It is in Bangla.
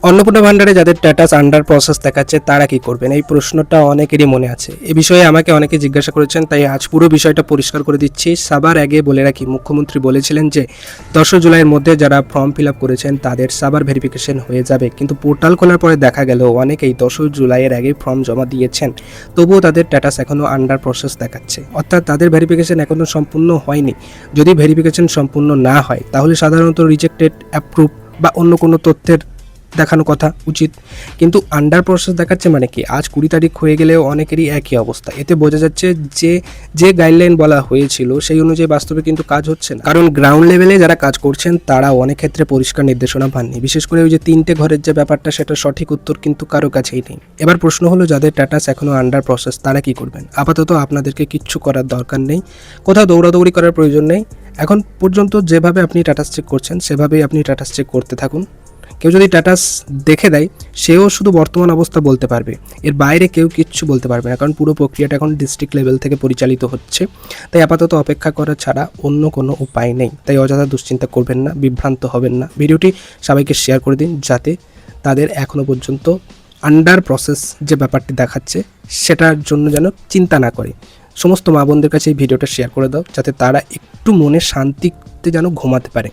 অন্নপূর্ণা ভান্ডারে যাদের স্ট্যাটাস আন্ডার প্রসেস দেখাচ্ছে তারা কি করবেন, এই প্রশ্নটা অনেকেরই মনে আছে। এ বিষয়ে আমাকে অনেকে জিজ্ঞাসা করেছেন, তাই আজ পুরো বিষয়টা পরিষ্কার করে দিচ্ছি। সবার আগে বলে রাখি, মুখ্যমন্ত্রী বলেছিলেন যে 10 জুলাইয়ের মধ্যে যারা ফর্ম ফিল আপ করেছেন তাদের সাবার ভেরিফিকেশন হয়ে যাবে, কিন্তু পোর্টাল খোলার পরে দেখা গেল অনেকেই 10 জুলাইয়ের আগেই ফর্ম জমা দিয়েছেন, তবুও তাদের স্ট্যাটাস এখনও আন্ডার প্রসেস দেখাচ্ছে, অর্থাৎ তাদের ভেরিফিকেশন এখনও সম্পূর্ণ হয়নি। যদি ভেরিফিকেশন সম্পূর্ণ না হয় তাহলে সাধারণত রিজেক্টেড, অ্যাপ্রুভ বা অন্য কোনো তথ্যের দেখানো কথা উচিত, কিন্তু আন্ডার প্রসেস দেখাচ্ছে মানে কি? আজ 20 তারিখ হয়ে গেলেও অনেকেরই একই অবস্থা। এতে বোঝা যাচ্ছে যে যে গাইডলাইন বলা হয়েছিল সেই অনুযায়ী বাস্তবে কিন্তু কাজ হচ্ছে না, কারণ গ্রাউন্ড লেভেলে যারা কাজ করছেন তারা অনেক ক্ষেত্রে পরিষ্কার নির্দেশনা পাননি। বিশেষ করে ওই যে 3টে ঘরের যে ব্যাপারটা, সেটা সঠিক উত্তর কিন্তু কারো কাছেই নেই। এবার প্রশ্ন হলো, যাদের স্ট্যাটাস এখনও আন্ডার প্রসেস তারা কি করবেন? আপাতত আপনাদেরকে কিচ্ছু করার দরকার নেই, কোথাও দৌড়াদৌড়ি করার প্রয়োজন নেই। এখন পর্যন্ত যেভাবে আপনি স্ট্যাটাস চেক করছেন সেভাবেই আপনি স্ট্যাটাস চেক করতে থাকুন। কেউ যদি স্ট্যাটাস দেখে দেয় সেও শুধু বর্তমান অবস্থা বলতে পারবে, এর বাইরে কেউ কিচ্ছু বলতে পারবে না, কারণ পুরো প্রক্রিয়াটা এখন ডিস্ট্রিক্ট লেভেল থেকে পরিচালিত হচ্ছে। তাই আপাতত অপেক্ষা করা ছাড়া অন্য কোনো উপায় নেই। তাই অযথা দুশ্চিন্তা করবেন না, বিভ্রান্ত হবেন না। ভিডিওটি সবাইকে শেয়ার করে দিন, যাতে তাদের এখনও পর্যন্ত আন্ডার প্রসেস যে ব্যাপারটি দেখাচ্ছে সেটার জন্য যেন চিন্তা না করে। সমস্ত মা বোনদের কাছে এই ভিডিওটা শেয়ার করে দাও, যাতে তারা একটু মনে শান্তিতে যেন ঘুমাতে পারে।